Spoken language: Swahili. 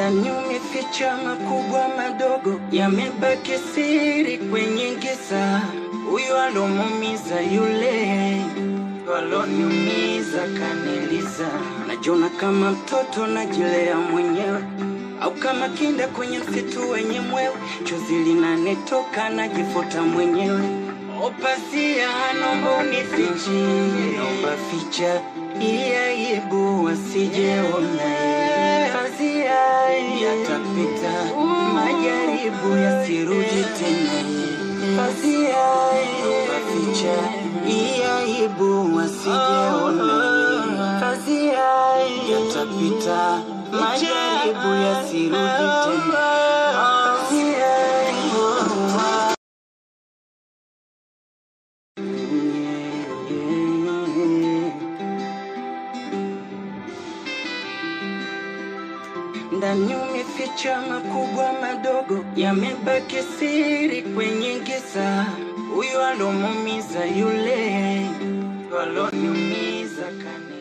Ndani umeficha makubwa madogo, yamebaki siri kwenye giza. Huyu alomuumiza yule, aloniumiza kaniliza. Najiona kama mtoto najilea mwenyewe, au kama kinda kwenye msitu wenye mwewe. Chozi linanitoka najifuta mwenyewe. Opasia naomba unifichi, naomba ficha hii aibu wasijeona. Pazia yatapita, majaribu yasirudi tena. Pazia naomba ficha hii aibu wasijeona. Pazia yatapita, majaribu yasirudi tena. Ndani umeficha makubwa madogo, yamebaki siri kwenye giza. Huyu alomuumiza yule, aloniumiza kana